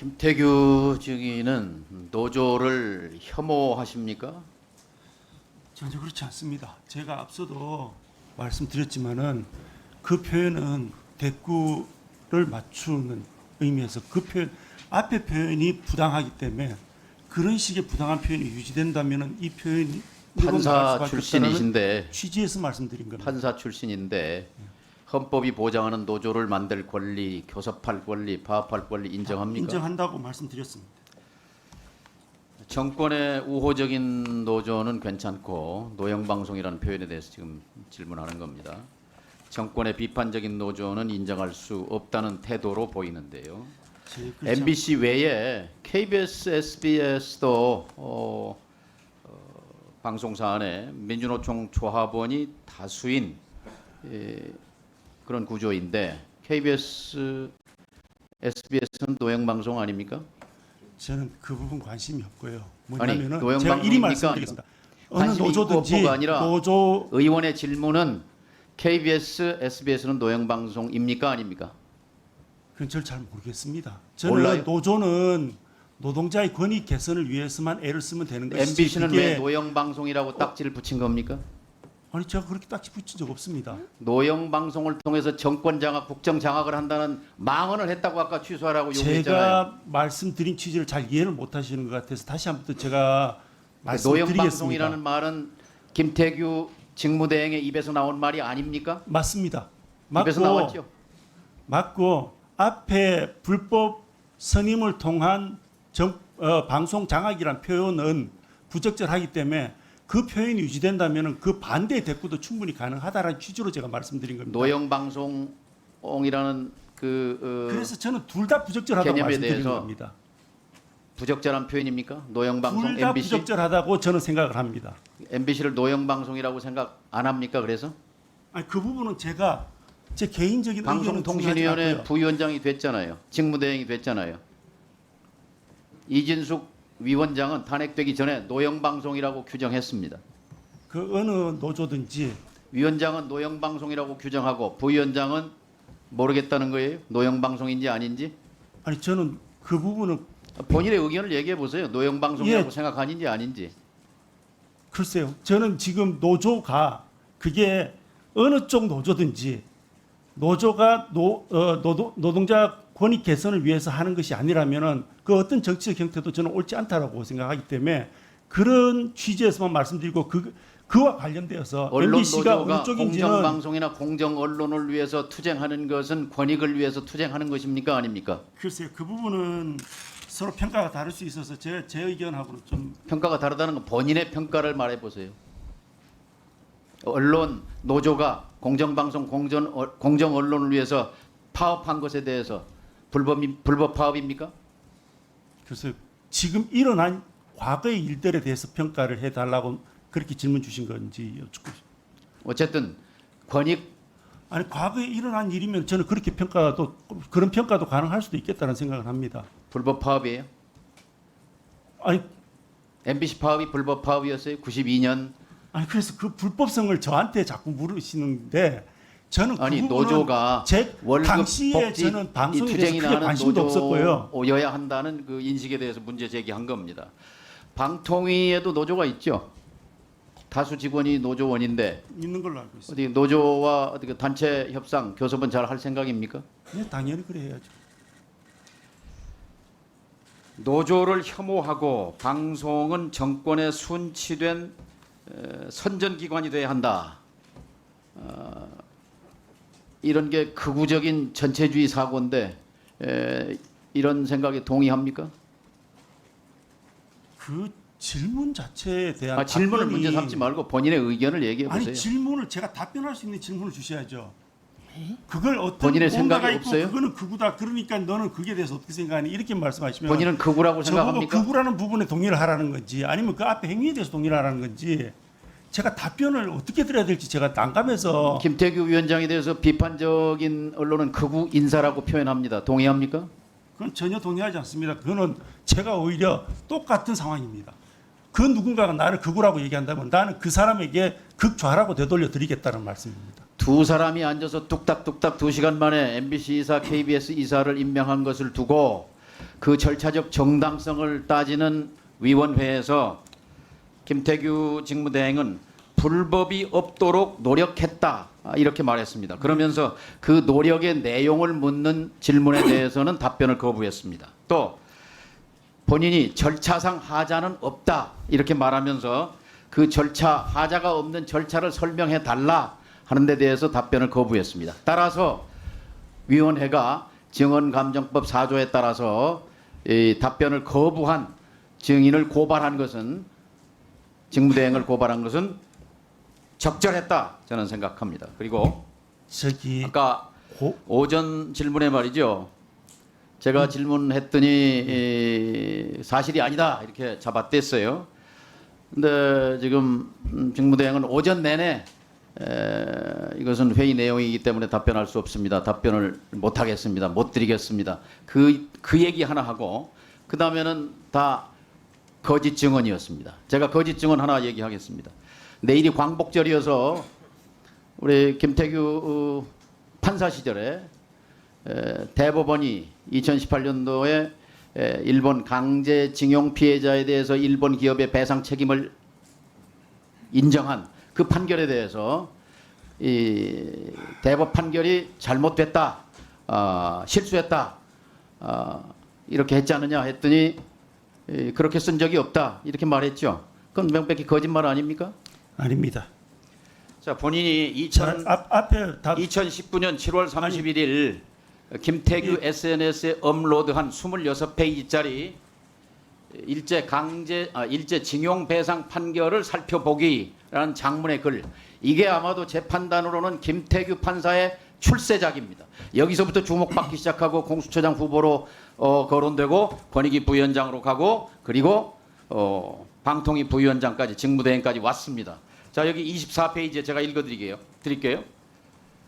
김태규 증인은 노조를 혐오하십니까? 전혀 그렇지 않습니다. 제가 앞서도 말씀드렸지만은 그 표현은 대꾸를 맞추는 의미에서 그 표현 앞에 표현이 부당하기 때문에 그런 식의 부당한 표현이 유지된다면은 이 표현이 판사 출신이신데 취지에서 말씀드린 겁니다. 판사 출신인데 헌법이 보장하는 노조를 만들 권리, 교섭할 권리, 파업할 권리 인정합니까? 인정한다고 말씀드렸습니다. 정권의 우호적인 노조는 괜찮고 노영방송이라는 표현에 대해서 지금 질문하는 겁니다. 정권의 비판적인 노조는 인정할 수 없다는 태도로 보이는데요. MBC 외에 KBS, SBS도 방송사 안에 민주노총 조합원이 다수인 그런 구조인데 KBS, SBS는 노영방송 아닙니까? 저는 그 부분 관심이 없고요. 아니, 뭐냐면은 제가 이리 말씀드리겠습니다. 어느 관심이 노조든지 있고 없고가 아니라 노조 의원의 질문은 KBS, SBS는 노영방송입니까 아닙니까? 그건 저를 잘 모르겠습니다. 저는 몰라요? 노조는 노동자의 권익 개선을 위해서만 애를 쓰면 되는 것이지. MBC는 그게 왜 노영방송이라고 딱지를 붙인 겁니까? 아니 제가 그렇게 딱지 붙인 적 없습니다. 노영방송을 통해서 정권 장악, 국정 장악을 한다는 망언을 했다고 아까 취소하라고 요구했잖아요. 제가 말씀드린 취지를 잘 이해를 못하시는 것 같아서 다시 한번 또 제가 말씀드리겠습니다. 노영방송이라는 말은 김태규 직무대행의 입에서 나온 말이 아닙니까? 맞습니다. 입에서 나왔죠. 맞고 앞에 불법 선임을 통한 방송 장악이란 표현은 부적절하기 때문에 그 표현이 유지된다면 그 반대의 대꾸도 충분히 가능하다라는 취지로 제가 말씀드린 겁니다. 노영방송이라는 그래서 저는 둘 다 부적절하다고 개념에 말씀드리는 대해서 겁니다. 부적절한 표현입니까? 노영방송, 둘 다 MBC? 부적절하다고 저는 생각을 합니다. MBC를 노영방송이라고 생각 안 합니까? 그래서? 아니, 그 부분은 제가 제 개인적인 의견은 중요하지 방송통신위원회 않고요. 부위원장이 됐잖아요. 직무대행이 됐잖아요. 이진숙 위원장은 탄핵되기 전에 노영방송이라고 규정했습니다. 그 어느 노조든지 위원장은 노영방송이라고 규정하고 부위원장은 모르겠다는 거예요? 노영방송인지 아닌지? 아니 저는 그 부분은 본인의 의견을 얘기해 보세요. 노영방송이라고 예. 생각하는지 아닌지. 글쎄요. 저는 지금 노조가 그게 어느 쪽 노조든지 노조가 노동자 권익 개선을 위해서 하는 것이 아니라면은 그 어떤 정치적 형태도 저는 옳지 않다라고 생각하기 때문에 그런 취지에서만 말씀드리고 그와 관련되어서 언론 MBC가 노조가 어느 쪽인지는 공정방송이나 공정언론을 위해서 투쟁하는 것은 권익을 위해서 투쟁하는 것입니까 아닙니까? 글쎄요. 그 부분은 서로 평가가 다를 수 있어서 제 의견하고는 좀 평가가 다르다는 건 본인의 평가를 말해 보세요. 언론 노조가 공정방송 공정 언론을 위해서 파업한 것에 대해서 불법 파업입니까? 그래서 지금 일어난 과거의 일들에 대해서 평가를 해달라고 그렇게 질문 주신 건지 여쭙고 싶습니다. 어쨌든 권익 아니 과거에 일어난 일이면 저는 그런 평가도 가능할 수도 있겠다는 생각을 합니다. 불법 파업이에요? 아니 MBC 파업이 불법 파업이었어요? 92년 그래서 그 불법성을 저한테 자꾸 물으시는데 저는 그 아니 부분은 노조가 제 월급 당시에 복지 저는 방송에 대해서 투쟁이나 크게 하는 관심도 없었고요. 노조여야 한다는 그 인식에 대해서 문제 제기한 겁니다. 방통위에도 노조가 있죠. 다수 직원이 노조원인데 있는 걸로 알고 있습니다. 어디 노조와 어떻게 단체 협상 교섭은 잘 할 생각입니까? 네, 당연히 그래 해야죠. 노조를 혐오하고 방송은 정권에 순치된 선전기관이 돼야 한다. 이런 게 극우적인 전체주의 사고인데 이런 생각에 동의합니까? 그 질문 자체에 대한 질문을 답변이 문제 삼지 말고 본인의 의견을 얘기해 보세요. 아니 질문을 제가 답변할 수 있는 질문을 주셔야죠. 그걸 어떤 본인의 생각이 뭔가가 있고 없어요? 그거는 극우다. 그러니까 너는 그게 대해서 어떻게 생각하니? 이렇게 말씀하시면 본인은 극우라고 저보고 생각합니까? 극우라는 부분에 동의를 하라는 건지 아니면 그 앞에 행위에 대해서 동의를 하라는 건지 제가 답변을 어떻게 드려야 될지 제가 난감해서 김태규 위원장에 대해서 비판적인 언론은 극우 인사라고 표현합니다. 동의합니까? 그건 전혀 동의하지 않습니다. 그거는 제가 오히려 똑같은 상황입니다. 그 누군가가 나를 극우라고 얘기한다면 나는 그 사람에게 극좌라고 되돌려 드리겠다는 말씀입니다. 두 사람이 앉아서 뚝딱뚝딱 2시간 만에 MBC 이사, KBS 이사를 임명한 것을 두고 그 절차적 정당성을 따지는 위원회에서 김태규 직무대행은 불법이 없도록 노력했다 이렇게 말했습니다. 그러면서 그 노력의 내용을 묻는 질문에 대해서는 답변을 거부했습니다. 또 본인이 절차상 하자는 없다 이렇게 말하면서 그 절차 하자가 없는 절차를 설명해 달라 하는 데 대해서 답변을 거부했습니다. 따라서 위원회가 증언감정법 4조에 따라서 이 답변을 거부한 증인을 고발한 것은 직무대행을 고발한 것은 적절했다 저는 생각합니다. 그리고 저기 아까 고, 오전 질문에 말이죠. 제가 질문했더니 사실이 아니다 이렇게 잡아댔어요. 근데 지금 직무대행은 오전 내내 이것은 회의 내용이기 때문에 답변할 수 없습니다. 답변을 못 하겠습니다. 못 드리겠습니다. 그 얘기 하나 하고 그 다음에는 다 거짓 증언이었습니다. 제가 거짓 증언 하나 얘기하겠습니다. 내일이 광복절이어서 우리 김태규 판사 시절에 대법원이 2018년도에 일본 강제징용 피해자에 대해서 일본 기업의 배상 책임을 인정한 그 판결에 대해서 이 대법 판결이 잘못됐다, 실수했다 이렇게 했지 않느냐 했더니 그렇게 쓴 적이 없다 이렇게 말했죠. 그건 명백히 거짓말 아닙니까? 아닙니다. 자 본인이 앞에 답 2019년 7월 31일 김태규 SNS에 업로드한 26페이지짜리 일제 징용 배상 판결을 살펴보기라는 장문의 글, 이게 아마도 재판단으로는 김태규 판사의 출세작입니다. 여기서부터 주목받기 시작하고 공수처장 후보로 거론되고 권익위 부위원장으로 가고 그리고 방통위 부위원장까지 직무대행까지 왔습니다. 자 여기 24페이지에 제가 읽어드릴게요.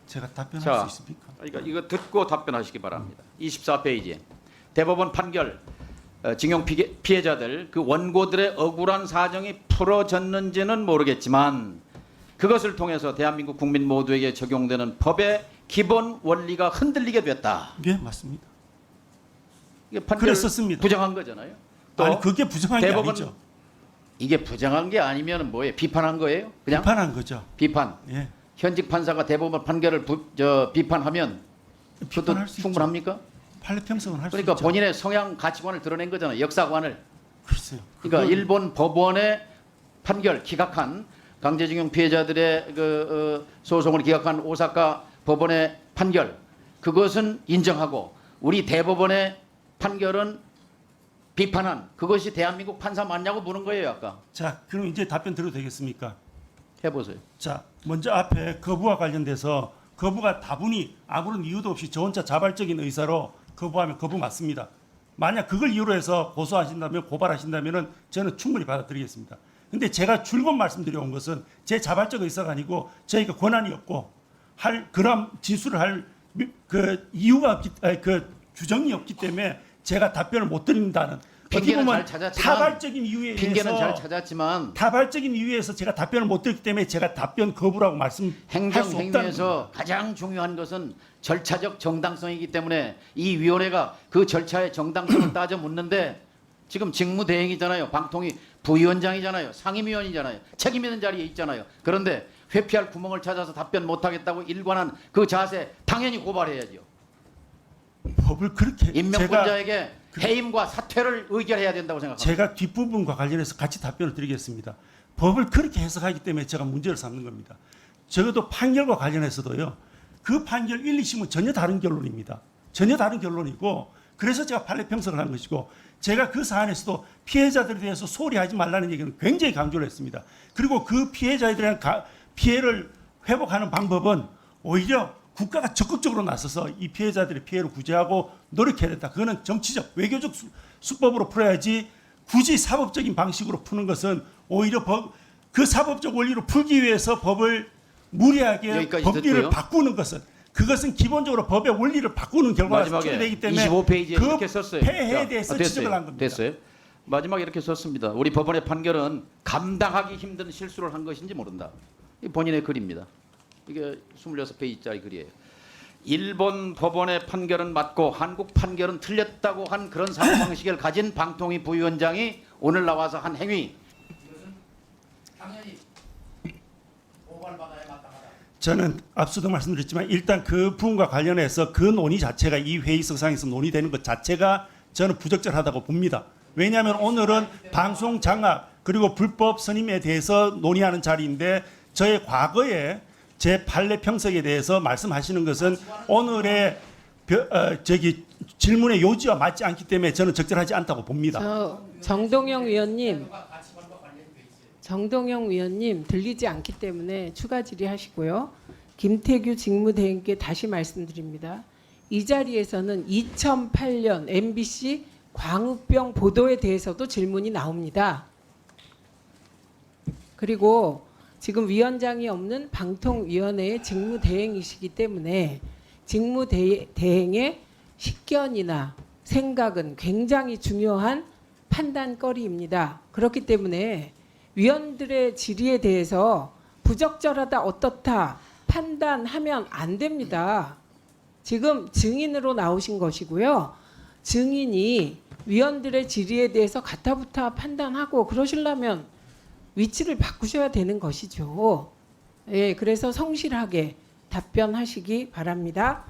제가 답변할 자, 수 있습니까? 그러니까 이거 듣고 답변하시기 바랍니다. 24페이지에 대법원 판결 징용 피해자들 그 원고들의 억울한 사정이 풀어졌는지는 모르겠지만 그것을 통해서 대한민국 국민 모두에게 적용되는 법의 기본 원리가 흔들리게 됐다. 네, 맞습니다. 이게 판결 그랬었습니다. 부정한 거잖아요. 또 아니 그게 부정한 게 대법원 아니죠. 이게 부정한 게 아니면 뭐예요? 비판한 거예요? 그냥 비판한 거죠. 비판. 예. 현직 판사가 대법원 판결을 비판하면 그것도 비판할 수 충분합니까? 판례평성은 할 수 그러니까 있죠. 본인의 성향 가치관을 드러낸 거잖아요. 역사관을. 글쎄요. 그러니까 그건 일본 법원의 판결 기각한 강제징용 피해자들의 소송을 기각한 오사카 법원의 판결 그것은 인정하고 우리 대법원의 판결은 비판한 그것이 대한민국 판사 맞냐고 묻는 거예요. 아까 자, 그럼 이제 답변 드려도 되겠습니까? 해보세요. 자, 먼저 앞에 거부와 관련돼서 거부가 다분히 아무런 이유도 없이 저 혼자 자발적인 의사로 거부하면 거부 맞습니다. 만약 그걸 이유로 해서 고소하신다면 고발하신다면은 저는 충분히 받아들이겠습니다. 근데 제가 줄곧 말씀드려온 것은 제 자발적 의사가 아니고 저희가 권한이 없고 할 그런 진술을 할 그 이유가 없기 그 규정이 없기 때문에 제가 답변을 못 드린다는 어떻게 핑계는 보면 잘 찾았지만 타발적인 이유에 핑계는 잘 의해서 찾았지만 타발적인 이유에서 제가 답변을 못 드렸기 때문에 제가 답변 거부라고 말씀할 수 없다는 행정행위에서 가장 중요한 것은 절차적 정당성이기 때문에 이 위원회가 그 절차의 정당성을 따져 묻는데 지금 직무대행이잖아요. 방통위 부위원장이잖아요. 상임위원이잖아요. 책임 있는 자리에 있잖아요. 그런데 회피할 구멍을 찾아서 답변 못하겠다고 일관한 그 자세 당연히 고발해야죠. 법을 그렇게 임명권자에게 해임과 사퇴를 의결해야 된다고 생각합니다. 제가 뒷부분과 관련해서 같이 답변을 드리겠습니다. 법을 그렇게 해석하기 때문에 제가 문제를 삼는 겁니다. 적어도 판결과 관련해서도요. 그 판결 1, 2심은 전혀 다른 결론입니다. 전혀 다른 결론이고 그래서 제가 판례 평선을 한 것이고 제가 그 사안에서도 피해자들에 대해서 소홀히 하지 말라는 얘기는 굉장히 강조를 했습니다. 그리고 그 피해자에 대한 피해를 회복하는 방법은 오히려 국가가 적극적으로 나서서 이 피해자들의 피해를 구제하고 노력해야 된다. 그거는 정치적, 외교적 수법으로 풀어야지 굳이 사법적인 방식으로 푸는 것은 오히려 그 사법적 원리로 풀기 위해서 법을 무리하게 법리를 듣고요. 바꾸는 것은 그것은 기본적으로 법의 원리를 바꾸는 결과가 마지막에 되기 때문에 25페이지에 그 이렇게 썼어요. 폐해에 대해서 됐어요. 지적을 한 겁니다. 됐어요. 마지막에 이렇게 썼습니다. 우리 법원의 판결은 감당하기 힘든 실수를 한 것인지 모른다. 이 본인의 글입니다. 이게 26페이지짜리 글이에요. 일본 법원의 판결은 맞고 한국 판결은 틀렸다고 한 그런 사고방식을 가진 방통위 부위원장이 오늘 나와서 한 행위, 이것은 당연히 고발받아야 마땅하다. 저는 앞서도 말씀드렸지만 일단 그 부분과 관련해서 그 논의 자체가 이 회의석상에서 논의되는 것 자체가 저는 부적절하다고 봅니다. 왜냐하면 오늘은 방송 장악 그리고 불법 선임에 대해서 논의하는 자리인데 저의 과거에 제 판례 평석에 대해서 말씀하시는 것은 오늘의 질문의 요지와 맞지 않기 때문에 저는 적절하지 않다고 봅니다. 정동영 위원님 들리지 않기 때문에 추가 질의하시고요. 김태규 직무대행께 다시 말씀드립니다. 이 자리에서는 2008년 MBC 광우병 보도에 대해서도 질문이 나옵니다. 그리고 지금 위원장이 없는 방통위원회의 직무대행이시기 때문에 직무대행의 식견이나 생각은 굉장히 중요한 판단거리입니다. 그렇기 때문에 위원들의 질의에 대해서 부적절하다 어떻다 판단하면 안 됩니다. 지금 증인으로 나오신 것이고요. 증인이 위원들의 질의에 대해서 가타부타 판단하고 그러시려면 위치를 바꾸셔야 되는 것이죠. 예, 그래서 성실하게 답변하시기 바랍니다.